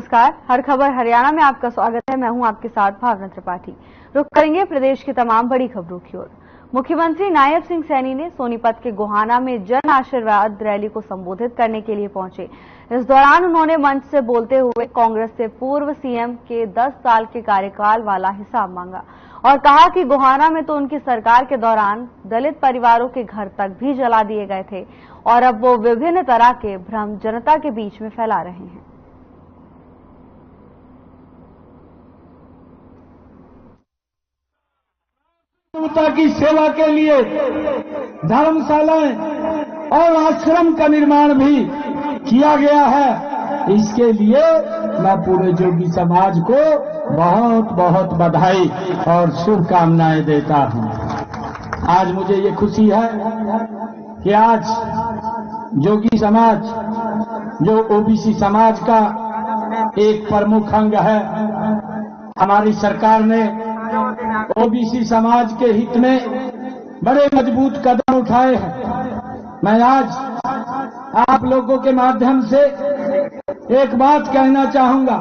नमस्कार, हर खबर हरियाणा में आपका स्वागत है। मैं हूं आपके साथ भावना त्रिपाठी। रुख करेंगे प्रदेश की तमाम बड़ी खबरों की ओर। मुख्यमंत्री नायब सिंह सैनी ने सोनीपत के गोहाना में जन आशीर्वाद रैली को संबोधित करने के लिए पहुंचे। इस दौरान उन्होंने मंच से बोलते हुए कांग्रेस से पूर्व सीएम के 10 साल के कार्यकाल वाला हिसाब मांगा और कहा कि गोहाना में तो उनकी सरकार के दौरान दलित परिवारों के घर तक भी जला दिए गए थे और अब वो विभिन्न तरह के भ्रम जनता के बीच में फैला रहे हैं। मानवता की सेवा के लिए धर्मशालाएं और आश्रम का निर्माण भी किया गया है। इसके लिए मैं पूरे जोगी समाज को बहुत बहुत बधाई और शुभकामनाएं देता हूं। आज मुझे ये खुशी है कि आज जोगी समाज, जो ओबीसी समाज का एक प्रमुख अंग है, हमारी सरकार ने ओबीसी समाज के हित में बड़े मजबूत कदम उठाए हैं। मैं आज आप लोगों के माध्यम से एक बात कहना चाहूंगा।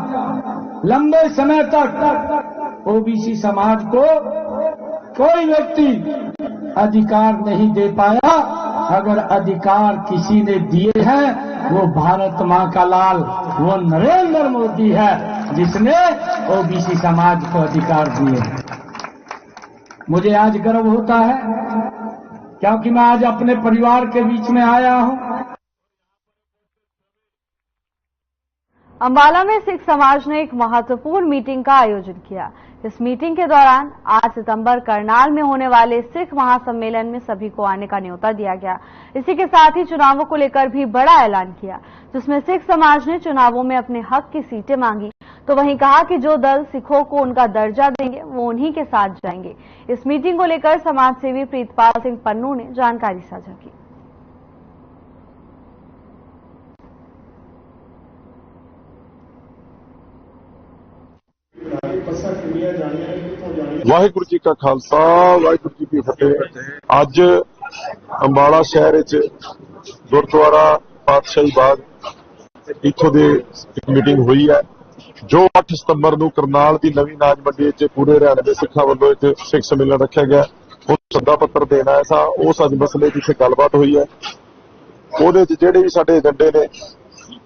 लंबे समय तक ओबीसी समाज को कोई व्यक्ति अधिकार नहीं दे पाया। अगर अधिकार किसी ने दिए हैं वो भारत मां का लाल, वो नरेंद्र मोदी है, जिसने ओबीसी समाज को अधिकार दिए। मुझे आज गर्व होता है क्योंकि मैं आज अपने परिवार के बीच में आया हूं। अंबाला में सिख समाज ने एक महत्वपूर्ण मीटिंग का आयोजन किया। इस मीटिंग के दौरान 8 सितंबर करनाल में होने वाले सिख महासम्मेलन में सभी को आने का न्योता दिया गया। इसी के साथ ही चुनावों को लेकर भी बड़ा ऐलान किया, जिसमें सिख समाज ने चुनावों में अपने हक की सीटें मांगी, तो वहीं कहा कि जो दल सिखों को उनका दर्जा देंगे वो उन्हीं के साथ जाएंगे। इस मीटिंग को लेकर समाज सेवी प्रीतपाल सिंह पन्नू ने जानकारी साझा की। वाहिगुरू जी का खालसा, वाहिगुरू जी की फतेह। अज अंबाला शहर गुरुद्वारा पातशाही बाग इत्थों दे एक मीटिंग हुई है, जो 8 सितंबर को करनाल की नवी नाज मंडी पूरे हरियाणे के सिखा वालों इत्थे सिख सम्मेलन रखा गया। उस सद्दा पत्र देना है सा उस अज मसले की इत्थे गलबात हुई है। ਉਹਦੇ ਚ ਜਿਹੜੇ ਵੀ ਸਾਡੇ ਏਜੰਡੇ ਨੇ,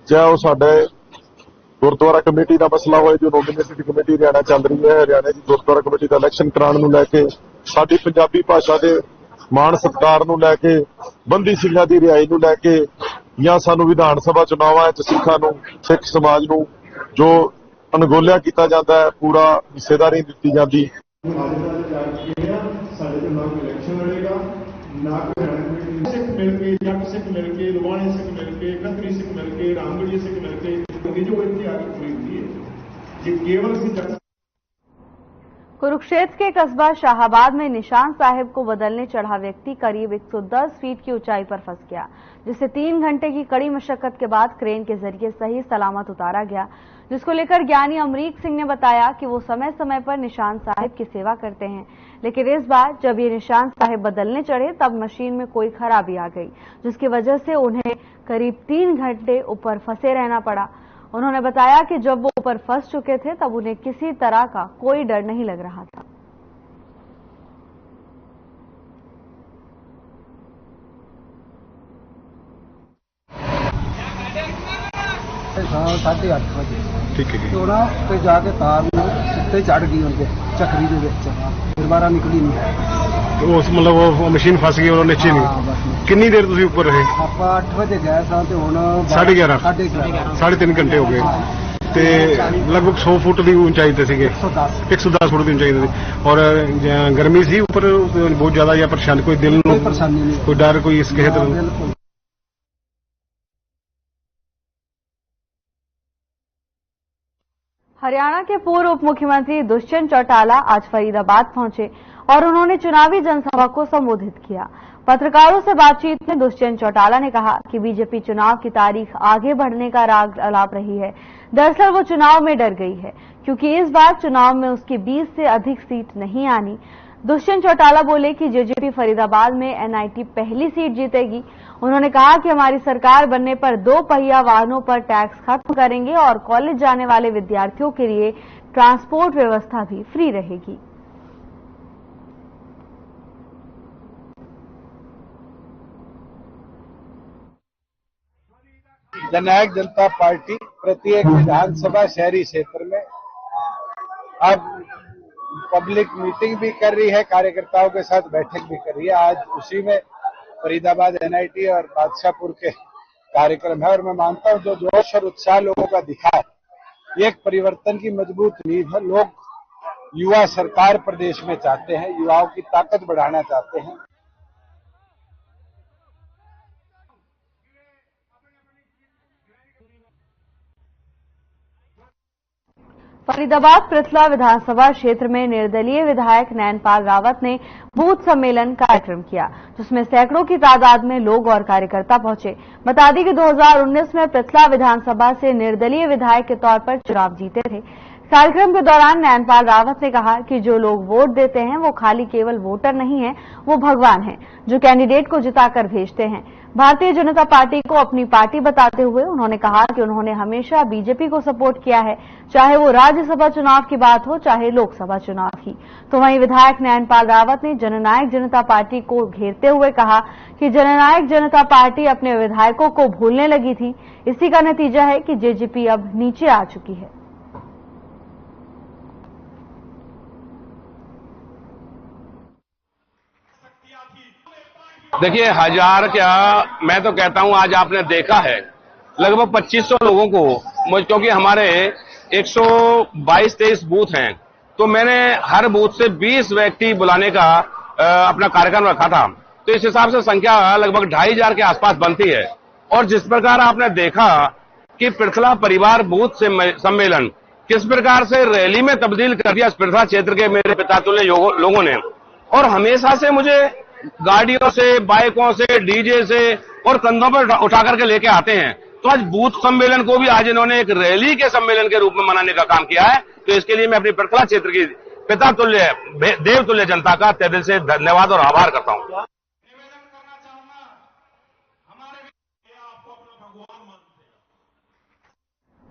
ਚਾਹੇ ਉਹ ਸਾਡੇ गुरुद्वारा कमेटी का मसला हो, जो नोमिनेटेड कमेटी हरियाणा चल रही है, हरियाणा की गुरुद्वारा कमेटी का इलैक्शन कराने को लैके, साडी पंजाबी भाषा के मान सत्कार को लैके, बंदी सिखां की रिहाई को लैके, या सानू विधान सभा चुनावां च सिखां नूं, सिख समाज नूं जो अनगोलिया किया जाता है, पूरा हिस्सेदारी दी जाती। सिख मिलके, जट सिख मिलके, लुवाने सिख मिलके, कतरी सिख मिलके, रामगढ़ी सिख मिलके जो इतिहास हुई है, ये केवल कुरुक्षेत्र के कस्बा शाहाबाद में निशान साहिब को बदलने चढ़ा व्यक्ति करीब 110 फीट की ऊंचाई पर फंस गया, जिसे 3 घंटे की कड़ी मशक्कत के बाद क्रेन के जरिए सही सलामत उतारा गया, जिसको लेकर ज्ञानी अमरीक सिंह ने बताया कि वो समय समय पर निशान साहिब की सेवा करते हैं, लेकिन इस बार जब ये निशान साहिब बदलने चढ़े तब मशीन में कोई खराबी आ गई, जिसकी वजह से उन्हें करीब 3 घंटे ऊपर फंसे रहना पड़ा। उन्होंने बताया कि जब वो ऊपर फंस चुके थे तब उन्हें किसी तरह का कोई डर नहीं लग रहा था। साढ़े 8 बजे ठीक है, तो ना पे जाके तार सीधे चढ़ गई उनके चक्री के विच, फिर बारा निकली नहीं। तो उस मतलब वो मशीन फस गई और नीचे नहीं। कितनी देर तुम ऊपर रहे? आप 8 बजे गए सा तो हुण 11:30 3.5 घंटे हो गए। ते लगभग 100 फुट की ऊंचाई ते सीगे, 110 फुट की ऊंचाई ते, और गर्मी सी ऊपर बहुत ज्यादा, या परेशानी कोई दिल कोई परेशानी नहीं, कोई डर कोई इस किसी तरह? हरियाणा के पूर्व उप मुख्यमंत्री दुष्यंत चौटाला आज फरीदाबाद पहुंचे और उन्होंने चुनावी जनसभा को संबोधित किया। पत्रकारों से बातचीत में दुष्यंत चौटाला ने कहा कि बीजेपी चुनाव की तारीख आगे बढ़ने का राग अलाप रही है। दरअसल वो चुनाव में डर गई है क्योंकि इस बार चुनाव में उसकी 20 से अधिक सीट नहीं आनी। दुष्यंत चौटाला बोले कि जेजेपी फरीदाबाद में एनआईटी पहली सीट जीतेगी। उन्होंने कहा कि हमारी सरकार बनने पर 2 पहिया वाहनों पर टैक्स खत्म करेंगे और कॉलेज जाने वाले विद्यार्थियों के लिए ट्रांसपोर्ट व्यवस्था भी फ्री रहेगी। जननायक जनता पार्टी प्रत्येक विधानसभा शहरी क्षेत्र में अब पब्लिक मीटिंग भी कर रही है, कार्यकर्ताओं के साथ बैठक भी कर रही है। आज उसी में फरीदाबाद एनआईटी और बादशाहपुर के कार्यक्रम है और मैं मानता हूं जो जोश और उत्साह लोगों का दिखा है, ये एक परिवर्तन की मजबूत नींव है। लोग युवा सरकार प्रदेश में चाहते हैं, युवाओं की ताकत बढ़ाना चाहते हैं। फरीदाबाद पृथला विधानसभा क्षेत्र में निर्दलीय विधायक नैनपाल रावत ने बूथ सम्मेलन कार्यक्रम किया, जिसमें सैकड़ों की तादाद में लोग और कार्यकर्ता पहुंचे। बता दें कि 2019 में पृथला विधानसभा से निर्दलीय विधायक के तौर पर चुनाव जीते थे। कार्यक्रम के दौरान नैनपाल रावत ने कहा कि जो लोग वोट देते हैं वो खाली केवल वोटर नहीं है, वो भगवान हैं जो कैंडिडेट को जिताकर भेजते हैं। भारतीय जनता पार्टी को अपनी पार्टी बताते हुए उन्होंने कहा कि उन्होंने हमेशा बीजेपी को सपोर्ट किया है, चाहे वो राज्यसभा चुनाव की बात हो चाहे लोकसभा चुनाव की। तो वहीं विधायक नैनपाल रावत ने जननायक जनता पार्टी को घेरते हुए कहा कि जननायक जनता पार्टी अपने विधायकों को भूलने लगी थी। इसी का नतीजा है कि जेजेपी अब नीचे आ चुकी है। देखिए, हजार क्या, मैं तो कहता हूं आज आपने देखा है लगभग 2500 लोगों को, क्योंकि हमारे 122-23 बूथ हैं, तो मैंने हर बूथ से 20 व्यक्ति बुलाने का अपना कार्यक्रम रखा था। तो इस हिसाब से संख्या लगभग 2500 के आसपास बनती है। और जिस प्रकार आपने देखा कि पृथला परिवार बूथ सम्मेलन किस प्रकार से रैली में तब्दील कर दिया पृथला क्षेत्र के मेरे पितातुल्य लोगों ने, और हमेशा से मुझे गाड़ियों से, बाइकों से, डीजे से और कंधों पर उठा करके लेके आते हैं। तो आज बूथ सम्मेलन को भी आज इन्होंने एक रैली के सम्मेलन के रूप में मनाने का काम किया है। तो इसके लिए मैं अपनी पृथला क्षेत्र की पितातुल्य, देवतुल्य जनता का तहे दिल से धन्यवाद और आभार करता हूं।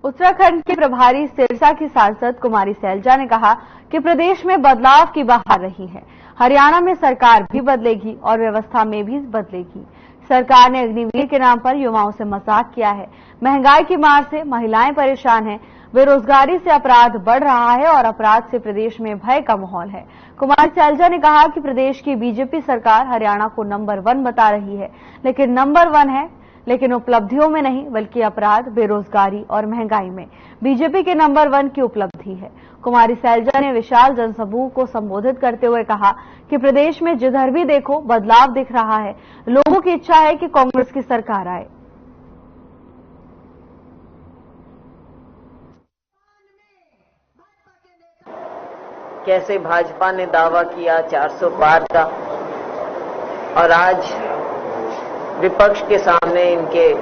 उत्तराखंड के प्रभारी सिरसा की सांसद कुमारी सैलजा ने कहा कि प्रदेश में बदलाव की बहार रही है। हरियाणा में सरकार भी बदलेगी और व्यवस्था में भी बदलेगी। सरकार ने अग्निवीर के नाम पर युवाओं से मजाक किया है। महंगाई की मार से महिलाएं परेशान हैं, बेरोजगारी से अपराध बढ़ रहा है और अपराध से प्रदेश में भय का माहौल है। कुमारी सैलजा ने कहा कि प्रदेश की बीजेपी सरकार हरियाणा को नंबर 1 बता रही है, लेकिन नंबर 1 है, लेकिन उपलब्धियों में नहीं बल्कि अपराध, बेरोजगारी और महंगाई में बीजेपी के नंबर 1 की उपलब्धि है। कुमारी सैलजा ने विशाल जनसमूह को संबोधित करते हुए कहा कि प्रदेश में जिधर भी देखो बदलाव दिख रहा है। लोगों की इच्छा है कि कांग्रेस की सरकार आए। कैसे भाजपा ने दावा किया 400 पार का, और आज विपक्ष के सामने इनके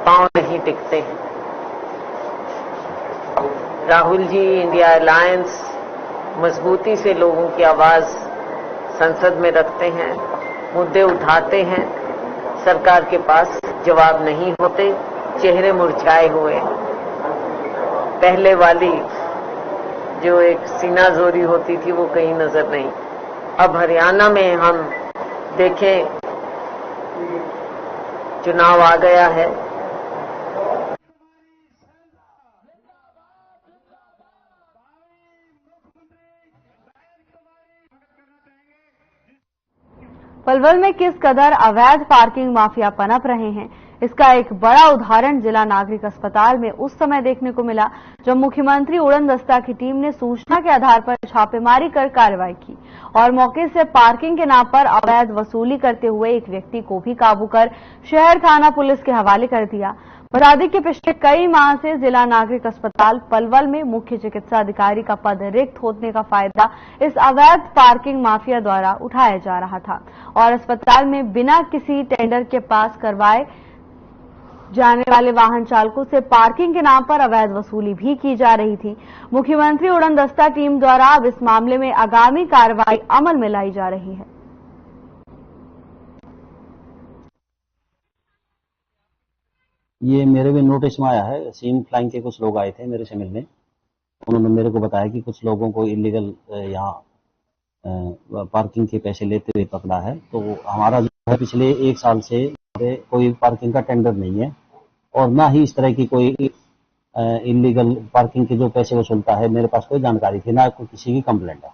पांव नहीं टिकते हैं। राहुल जी इंडिया अलायंस मजबूती से लोगों की आवाज संसद में रखते हैं, मुद्दे उठाते हैं, सरकार के पास जवाब नहीं होते, चेहरे मुरझाए हुए। पहले वाली जो एक सीनाजोरी होती थी वो कहीं नजर नहीं। अब हरियाणा में हम देखें, चुनाव आ गया है। पलवल में किस कदर अवैध पार्किंग माफिया पनप रहे हैं, इसका एक बड़ा उदाहरण जिला नागरिक अस्पताल में उस समय देखने को मिला जब मुख्यमंत्री उड़न दस्ता की टीम ने सूचना के आधार पर छापेमारी कर कार्रवाई की और मौके से पार्किंग के नाम पर अवैध वसूली करते हुए एक व्यक्ति को भी काबू कर शहर थाना पुलिस के हवाले कर दिया। बता दें कि पिछले कई माह से जिला नागरिक अस्पताल पलवल में मुख्य चिकित्सा अधिकारी का पद रिक्त होने का फायदा इस अवैध पार्किंग माफिया द्वारा उठाया जा रहा था और अस्पताल में बिना किसी टेंडर के पास करवाए जाने वाले वाहन चालकों से पार्किंग के नाम पर अवैध वसूली भी की जा रही थी। मुख्यमंत्री उड़न दस्ता टीम द्वारा अब इस मामले में आगामी कार्रवाई अमल में लाई जा रही है। ये मेरे भी नोटिस में आया है। सीन फ्लाइंग के कुछ लोग आए थे मेरे से मिलने। उन्होंने मेरे को बताया कि कुछ लोगों को इलीगल यहाँ पार्किंग के पैसे लेते हुए पकड़ा है। तो हमारा जो है पिछले 1 साल से कोई पार्किंग का टेंडर नहीं है और ना ही इस तरह की कोई इलीगल पार्किंग के जो पैसे वसूलता है मेरे पास कोई जानकारी थी, ना कोई किसी की कंप्लेंट है।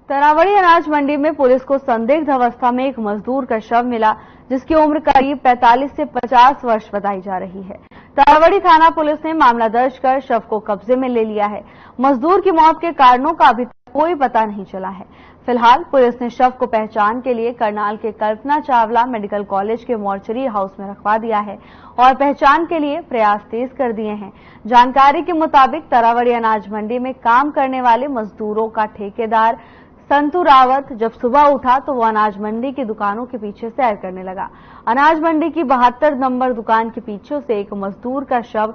तरावड़ी अनाज मंडी में पुलिस को संदिग्ध अवस्था में एक मजदूर का शव मिला, जिसकी उम्र करीब 45 से 50 वर्ष बताई जा रही है। तरावड़ी थाना पुलिस ने मामला दर्ज कर शव को कब्जे में ले लिया है। मजदूर की मौत के कारणों का अभी तक कोई पता नहीं चला है। फिलहाल पुलिस ने शव को पहचान के लिए करनाल के कल्पना चावला मेडिकल कॉलेज के मॉर्चरी हाउस में रखवा दिया है और पहचान के लिए प्रयास तेज कर दिए हैं। जानकारी के मुताबिक तरावड़ी अनाज मंडी में काम करने वाले मजदूरों का ठेकेदार संतू रावत जब सुबह उठा तो वो अनाज मंडी की दुकानों के पीछे सैर करने लगा। अनाज मंडी की 72 नंबर दुकान के पीछे से एक मजदूर का शव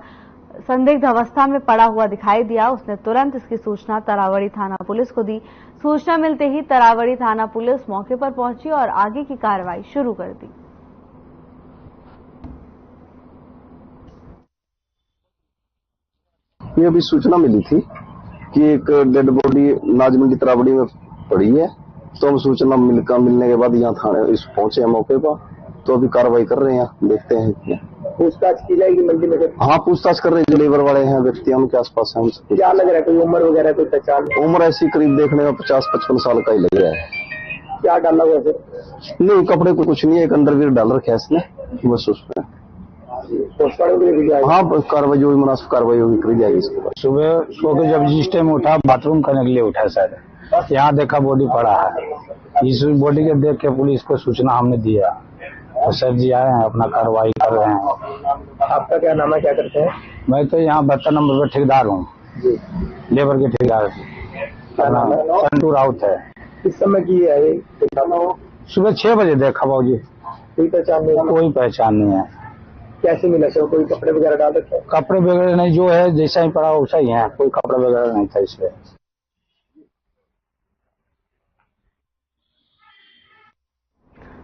संदिग्ध अवस्था में पड़ा हुआ दिखाई दिया। उसने तुरंत इसकी सूचना तरावड़ी थाना पुलिस को दी। सूचना मिलते ही तरावड़ी थाना पुलिस मौके पर पहुंची और आगे की कार्रवाई शुरू कर दी। ये अभी सूचना मिली थी कि एक डेड बॉडी अनाज मंडी तरावड़ी में पड़ी है। तो हम सूचना मिलने के बाद यहाँ थाने पहुंचे हैं मौके पर। तो अभी कार्रवाई कर रहे हैं, देखते हैं क्या पूछताछ की जाएगी मंडी में। हाँ, पूछताछ कर रहे हैं। जो लेबर वाले हैं व्यक्ति उनके आसपास है। हमसे क्या लग रहा है, कोई उम्र वगैरह कोई पहचान? उम्र ऐसी करीब देखने में 50-55 साल का ही लग रहा है। क्या डाला हुआ है? नहीं, कपड़े को कुछ नहीं है, एक अंडरवियर डाल रखे है इसने, बस उसमें। हाँ, कार्रवाई जो भी मुनासिब कार्रवाई होगी करी जाएगी इसके बाद। सुबह सो के जब जिस टाइम उठा बाथरूम करने के लिए उठा सर, यहाँ देखा बॉडी पड़ा है। इस बॉडी के देख के पुलिस को सूचना हमने दिया तो सर जी आए हैं, अपना कार्रवाई कर रहे हैं। आपका क्या नाम है, क्या करते हैं? मैं तो यहाँ 72 नंबर पर ठेकेदार हूँ, लेबर के ठेकेदार। क्या नाम है? संतू राउत है। किस समय की है? सुबह 6 बजे देखा बाबूजी। कोई पहचान नहीं? कोई पहचान नहीं है। कैसे मिला सर? कोई कपड़े वगैरह डाल रखे हैं? कपड़े वगैरह नहीं, जो है जैसा ही पड़ा वैसा ही है, कोई कपड़े वगैरह नहीं था इसमें।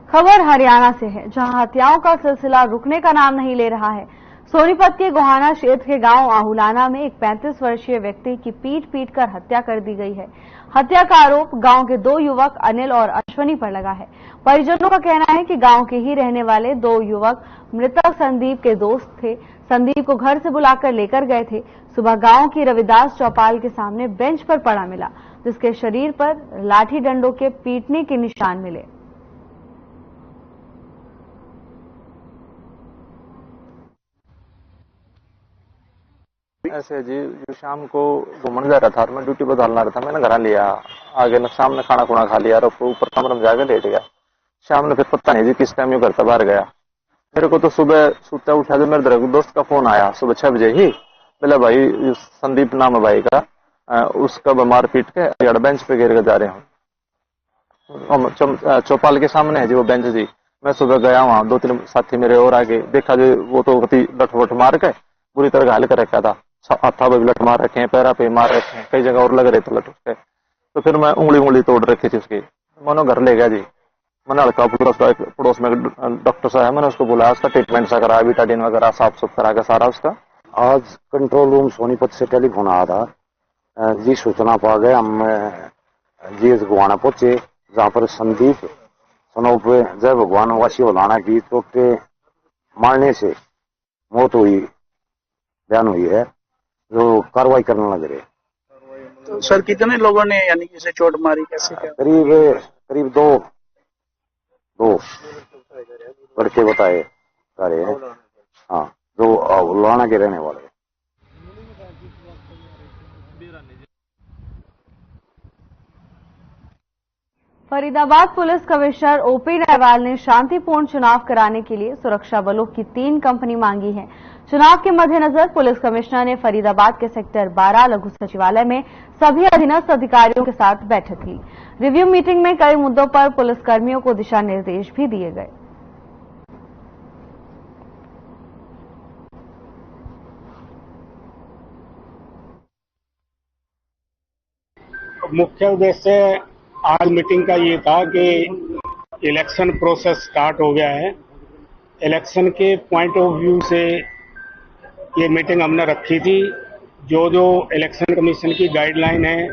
खबर हरियाणा से है, जहां हत्याओं का सिलसिला रुकने का नाम नहीं ले रहा है। सोनीपत के गोहाना क्षेत्र के गांव आहुलाना में एक 35 वर्षीय व्यक्ति की पीट कर हत्या कर दी गई है। हत्या का आरोप गांव के 2 युवक अनिल और अश्वनी पर लगा है। परिजनों का कहना है कि गांव के ही रहने वाले 2 युवक मृतक संदीप के दोस्त थे। संदीप को घर से बुलाकर लेकर गए थे। सुबह गांव की रविदास चौपाल के सामने बेंच पर पड़ा मिला, जिसके शरीर पर लाठी डंडों के पीटने के निशान मिले। ऐसे जी, जो शाम को घूमने जा रहा था, मैं ड्यूटी पर डालना रहा था, मैंने घर लिया आगे न शाम ने खाना खुना खा लिया और ऊपर कमरे में जाकर लेट गया। शाम ने फिर पता नहीं जी किस टाइम घर से बाहर गया। मेरे को तो सुबह सूता उठा जो मेरे दोस्त का फोन आया सुबह 6 बजे ही। बोला भाई संदीप नाम है भाई का, उसका बीमार पीट के बेंच पे गिर के जा रहे हूँ। चौपाल के सामने है जी वो बेंच जी। मैं सुबह गया वहाँ, 2-3 साथी मेरे और आगे देखा जो वो तो लठ मार के बुरी तरह घायल कर रखा था। हाथा पे भी लठ मार रखे हैं, पैरा पे मार रखे हैं, कई जगह और लग रहे थे लठ उसके। तो फिर मैं उंगली तोड़ रखी थी उसकी। मैंने घर ले गया जी। मैंने हल्का पड़ोस में डॉक्टर साहब है, मैंने उसको बुलाया, उसका ट्रीटमेंट सा करा, विटाडिन वगैरह साफ सुफ करा के सारा उसका। आज कंट्रोल रूम सोनीपत से टेलीफोन आया था जी, सूचना पा गए हम जी गोहाना पहुंचे, जहाँ पर संदीप सनोप जय भगवान वासी होलाना की चोट के मारने से मौत हुई बयान हुई है, जो कार्रवाई करने लग रहे। तो सर कितने लोगों ने यानी कि इसे चोट मारी, कैसे क्या? करीब 2 लड़के बताए जा रहे हैं। हाँ, जो लाना के रहने वाले। फरीदाबाद पुलिस कमिश्नर ओपी नायवाल ने शांतिपूर्ण चुनाव कराने के लिए सुरक्षा बलों की 3 कंपनी मांगी है। चुनाव के मद्देनजर पुलिस कमिश्नर ने फरीदाबाद के सेक्टर 12 लघु सचिवालय में सभी अधीनस्थ अधिकारियों के साथ बैठक ली। रिव्यू मीटिंग में कई मुद्दों पर पुलिसकर्मियों को दिशा निर्देश भी दिए गए। मुख्य उद्देश्य आज मीटिंग का ये था कि इलेक्शन प्रोसेस स्टार्ट हो गया है। इलेक्शन के पॉइंट ऑफ व्यू से ये मीटिंग हमने रखी थी। जो जो इलेक्शन कमीशन की गाइडलाइन है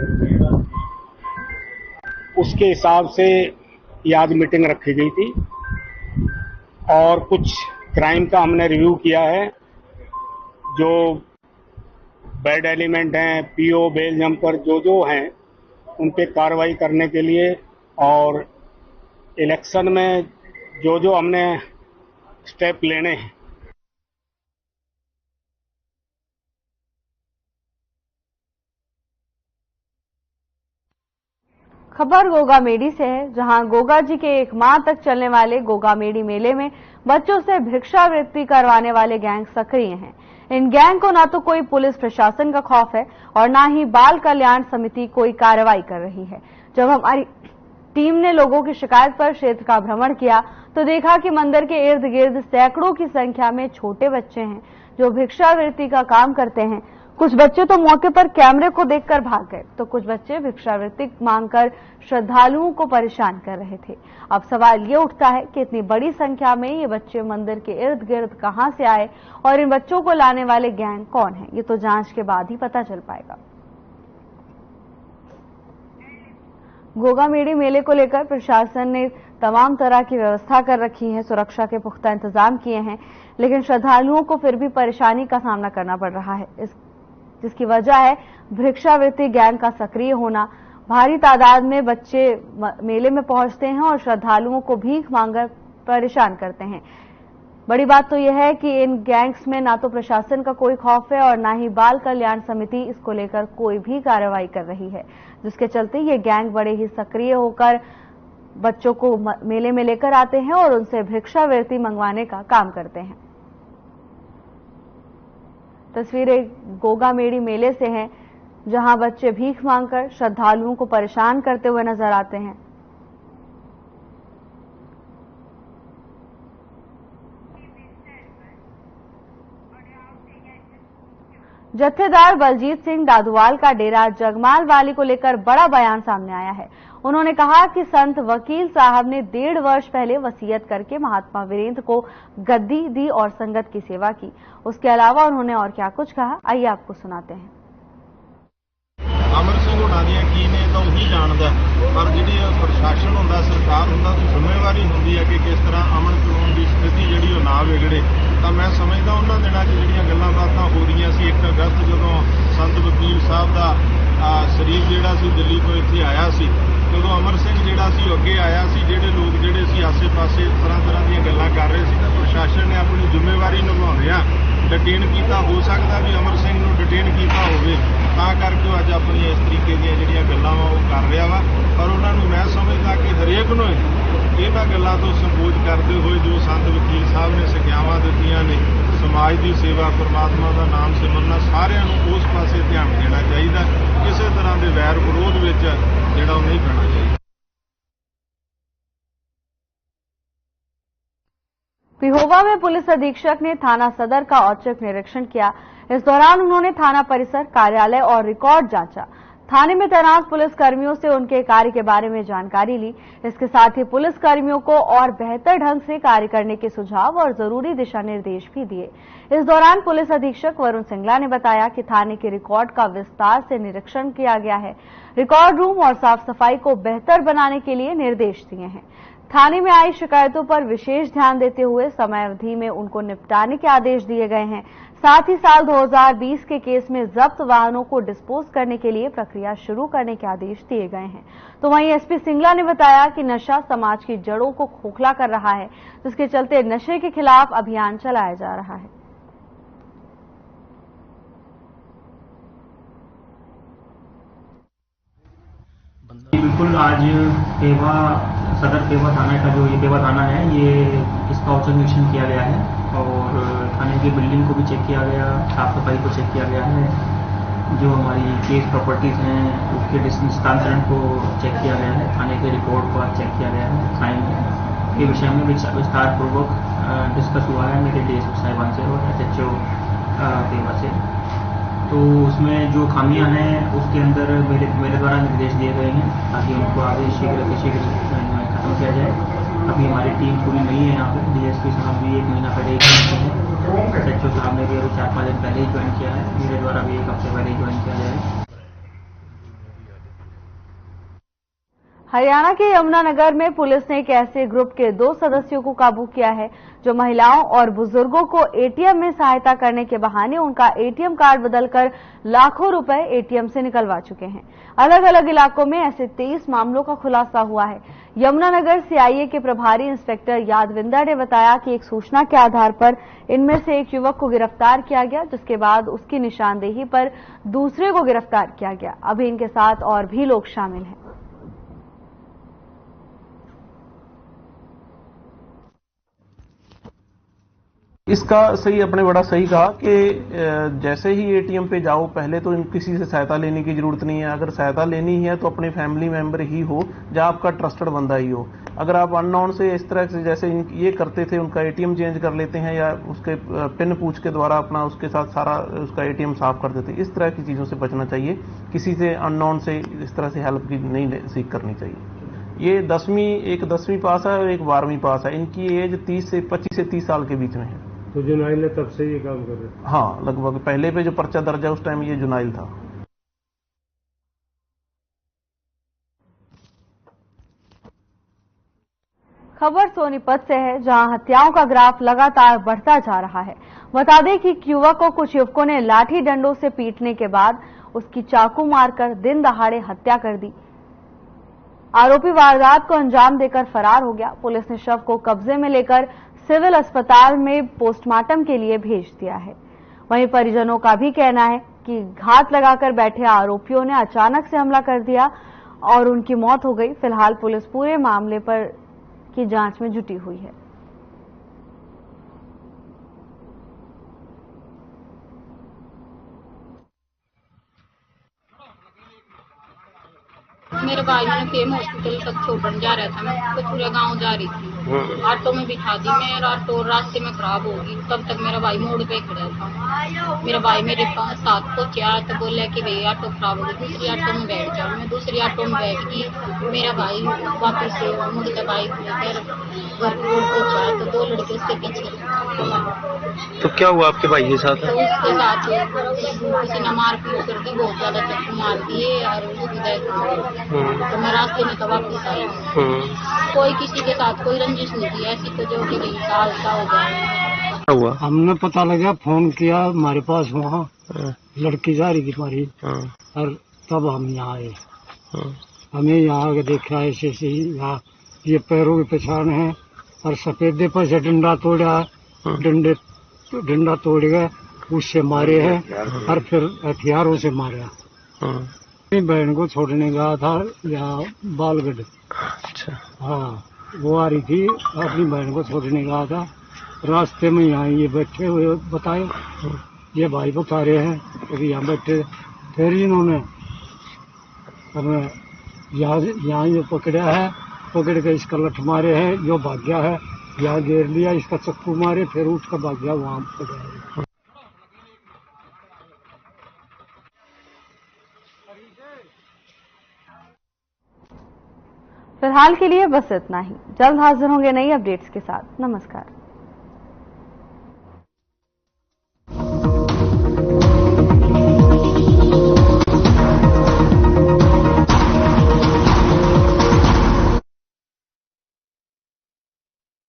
उसके हिसाब से ये आज मीटिंग रखी गई थी और कुछ क्राइम का हमने रिव्यू किया है। जो बैड एलिमेंट हैं, पीओ, बेल जंपर जो हैं उन पे कार्रवाई करने के लिए और इलेक्शन में जो हमने स्टेप लेने हैं। खबर गोगा मेडी से है, जहां गोगा जी के 1 माह तक चलने वाले गोगा मेडी मेले में बच्चों से भिक्षावृत्ति करवाने वाले गैंग सक्रिय हैं। इन गैंग को ना तो कोई पुलिस प्रशासन का खौफ है और ना ही बाल कल्याण समिति कोई कार्रवाई कर रही है। जब हमारी टीम ने लोगों की शिकायत पर क्षेत्र का भ्रमण किया तो देखा कि मंदिर के इर्द गिर्द सैकड़ों की संख्या में छोटे बच्चे हैं जो भिक्षावृत्ति का काम करते हैं। कुछ बच्चे तो मौके पर कैमरे को देखकर भाग गए, तो कुछ बच्चे भिक्षावृत्ति मांगकर श्रद्धालुओं को परेशान कर रहे थे। अब सवाल ये उठता है कि इतनी बड़ी संख्या में ये बच्चे मंदिर के इर्द गिर्द कहां से आए और इन बच्चों को लाने वाले गैंग कौन है, ये तो जांच के बाद ही पता चल पाएगा। गोगा मेडी मेले को लेकर प्रशासन ने तमाम तरह की व्यवस्था कर रखी है, सुरक्षा के पुख्ता इंतजाम किए हैं, लेकिन श्रद्धालुओं को फिर भी परेशानी का सामना करना पड़ रहा है, जिसकी वजह है भिक्षावृत्ति गैंग का सक्रिय होना। भारी तादाद में बच्चे मेले में पहुंचते हैं और श्रद्धालुओं को भीख मांगकर परेशान करते हैं। बड़ी बात तो यह है कि इन गैंग्स में ना तो प्रशासन का कोई खौफ है और ना ही बाल कल्याण समिति इसको लेकर कोई भी कार्रवाई कर रही है, जिसके चलते ये गैंग बड़े ही सक्रिय होकर बच्चों को मेले में लेकर आते हैं और उनसे भिक्षावृत्ति मंगवाने का काम करते हैं। तस्वीरें गोगा मेडी मेले से हैं, जहां बच्चे भीख मांगकर श्रद्धालुओं को परेशान करते हुए नजर आते हैं। जत्थेदार बलजीत सिंह दादुवाल का डेरा जगमाल वाली को लेकर बड़ा बयान सामने आया है। उन्होंने कहा कि संत वकील साहब ने 1.5 वर्ष पहले वसीयत करके महात्मा वीरेंद्र को गद्दी दी और संगत की सेवा की। उसके अलावा उन्होंने और क्या कुछ कहा, आइए आपको सुनाते हैं। अमर सिंह होना दी की ने तो वही जानता, पर जी प्रशासन होंदा, सरकार होंदा, तो जिम्मेवारी होंदी है कि किस तरह अमन कानून की स्थिति जी ना बिगड़े। तो मैं समझदा उन्होंने दिनों जो गल्लां बातां हो रही सी, 1 अगस्त जो संत वकील साहब का शरीर जिहड़ा सी दिल्ली तो इत्थे आया सी, जो अमर सिंह जिहड़ा सी अगे आया सी, जिहड़े लोग जिहड़े सी आसे पासे तरह दी गल्लां कर रहे सी, तो प्रशासन ने अपनी जिम्मेवारी निभाउंदिआं डिटेन किया। हो सकता भी अमर सिंह नूं डिटेन किया होवे, तां करके अज अपनी इस तरीके दी जिहड़ियां गल्लां वा ओह कर रहा वा। पर उन्होंने मैं समझदा कि हरेक नूं इन्हां गल्लां तो संबोध करते हुए जो संत वकील साहब ने सिक्ख्यावां दित्तियां ने, समाज की सेवा, परमात्मा का नाम सिमरना, सारिਆਂ ਨੂੰ उस पासे ध्यान देना चाहिए। किसी तरह के वैर विरोध में जिहड़ा नहीं पैना चाहिए। पिहोवा में पुलिस अधीक्षक ने थाना सदर का औचक निरीक्षण किया। इस दौरान उन्होंने थाना परिसर, कार्यालय और रिकॉर्ड जांचा। थाने में तैनात पुलिस कर्मियों से उनके कार्य के बारे में जानकारी ली। इसके साथ ही पुलिस कर्मियों को और बेहतर ढंग से कार्य करने के सुझाव और जरूरी दिशा निर्देश भी दिए। इस दौरान पुलिस अधीक्षक वरुण सिंगला ने बताया कि थाने के रिकॉर्ड का विस्तार से निरीक्षण किया गया है। रिकॉर्ड रूम और साफ सफाई को बेहतर बनाने के लिए निर्देश दिए हैं। थाने में आई शिकायतों पर विशेष ध्यान देते हुए समय अवधि में उनको निपटाने के आदेश दिए गए हैं। साथ ही साल 2020 के केस में जब्त वाहनों को डिस्पोज करने के लिए प्रक्रिया शुरू करने के आदेश दिए गए हैं। तो वहीं एसपी सिंगला ने बताया कि नशा समाज की जड़ों को खोखला कर रहा है, जिसके चलते नशे के खिलाफ अभियान चलाया जा रहा है। बिल्कुल, आज पेवा सदर पेवा थाना का जो ये पेवा थाना है, ये इसका औचक निरीक्षण किया गया है। और थाने की बिल्डिंग को भी चेक किया गया, साफ सफाई को चेक किया गया है, जो हमारी केस प्रॉपर्टीज़ हैं उसके हस्तांतरण को चेक किया गया है, थाने के रिपोर्ट को चेक किया गया है, क्राइम के विषय में विस्तार पूर्वक डिस्कस हुआ है मेरे डीएसपी साहिबान से और SHO देवा से। तो उसमें जो खामियां हैं उसके अंदर मेरे द्वारा निर्देश दिए गए हैं ताकि उनको आगे शीघ्र से शीघ्र खत्म किया जाए। अभी हमारी टीम पूरी नहीं है यहाँ पे, DSP साहब भी 1 महीना पहले ही ज्वाइन किए हैं, SHO साहब ने भी अभी 4-5 दिन पहले ही ज्वाइन किया है, मेरे द्वारा भी 1 हफ्ते पहले ही ज्वाइन किया गया है। हरियाणा के यमुनानगर में पुलिस ने एक ऐसे ग्रुप के 2 सदस्यों को काबू किया है जो महिलाओं और बुजुर्गों को ATM में सहायता करने के बहाने उनका ATM कार्ड बदलकर लाखों रुपए ATM से निकलवा चुके हैं। अलग अलग इलाकों में ऐसे 23 मामलों का खुलासा हुआ है। यमुनानगर CIA के प्रभारी इंस्पेक्टर यादविंदर ने बताया कि एक सूचना के आधार पर इनमें से एक युवक को गिरफ्तार किया गया, जिसके बाद उसकी निशानदेही पर दूसरे को गिरफ्तार किया गया। अभी इनके साथ और भी लोग शामिल हैं। इसका सही आपने बड़ा सही कहा कि जैसे ही ATM पे जाओ पहले तो किसी से सहायता लेने की जरूरत नहीं है। अगर सहायता लेनी है तो अपने फैमिली मेंबर ही हो या आपका ट्रस्टेड बंदा ही हो। अगर आप अननोन से इस तरह से जैसे ये करते थे, उनका ATM चेंज कर लेते हैं या उसके पिन पूछ के द्वारा अपना उसके साथ सारा उसका ATM साफ कर देते, इस तरह की चीज़ों से बचना चाहिए। किसी से अननोन से इस तरह से हेल्प की नहीं सीख करनी चाहिए। ये 10वीं पास है और एक 12वीं पास है। इनकी एज 25 से 30 साल के बीच में है। तो जुनाइल है तब से ये काम कर रहे हैं? हाँ, लगभग पहले पे जो पर्चा दर्ज है उस टाइम ये जुनाइल था। खबर सोनीपत से है, जहां हत्याओं का ग्राफ लगातार बढ़ता जा रहा है। बता दें कि युवक को कुछ युवकों ने लाठी डंडों से पीटने के बाद उसकी चाकू मारकर दिन दहाड़े हत्या कर दी। आरोपी वारदात को अंजाम देकर फरार हो गया। पुलिस ने शव को कब्जे में लेकर सिविल अस्पताल में पोस्टमार्टम के लिए भेज दिया है। वहीं परिजनों का भी कहना है कि घात लगाकर बैठे आरोपियों ने अचानक से हमला कर दिया और उनकी मौत हो गई। फिलहाल पुलिस पूरे मामले पर की जांच में जुटी हुई है। मेरे भाई ने फेम हॉस्पिटल तक छोड़ने जा रहा था, मैं कचूरा गांव जा रही थी। ऑटो में बिठा दी, मेरा ऑटो रास्ते में खराब होगी। तब तक मेरा भाई मोड़ पे खड़ा था। मेरा भाई मेरे पास साथ पहुंचा तो बोला कि भाई ऑटो खराब हो गई, दूसरी ऑटो में बैठ जाओ। मैं दूसरी ऑटो में बैठ गई। मेरा भाई वापस से मुड़कर बाइक लेकर घर रोड पहुंचा तो 2 लड़के उसके पीछे। तो क्या हुआ आपके भाई के साथ? तो उसके साथ किसी ने मार पीट कर दी, बहुत ज्यादा चक्कू मार दिए और उसकी डेथ हो गई। तो मैं रास्ते में तो वापस आई। कोई किसी के साथ कोई रंजिश नहीं थी ऐसी, तो जो कि साल का हो गया। हुआ हमने पता लगा, फोन किया हमारे पास, वहाँ लड़की जा रही थी हमारी, और तब हम यहाँ आए। हमें यहाँ आके देखा ऐसे यहाँ ये पैरों की पहचान है और सफेदे पर से डंडा तोड़ा, डंडा तोड़ गया, उससे मारे हैं और फिर हथियारों से मारा। अपनी बहन को छोड़ने गया था यहाँ बालगढ़। अच्छा। हाँ, वो आ रही थी, अपनी बहन को छोड़ने गया था। रास्ते में यहाँ ये बैठे हुए बताए, ये भाई बता रहे हैं अभी यहाँ बैठे। फिर इन्होंने हमें यहाँ ये पकड़ा है, पकड़ के इसका लठ मारे हैं, जो भाग गया है यहाँ घेर लिया, इसका चक्कू मारे, फिर उठ कर भाग गया वहाँ पकड़ा। फिलहाल के लिए बस इतना ही। जल्द हाजिर होंगे नई अपडेट्स के साथ। नमस्कार।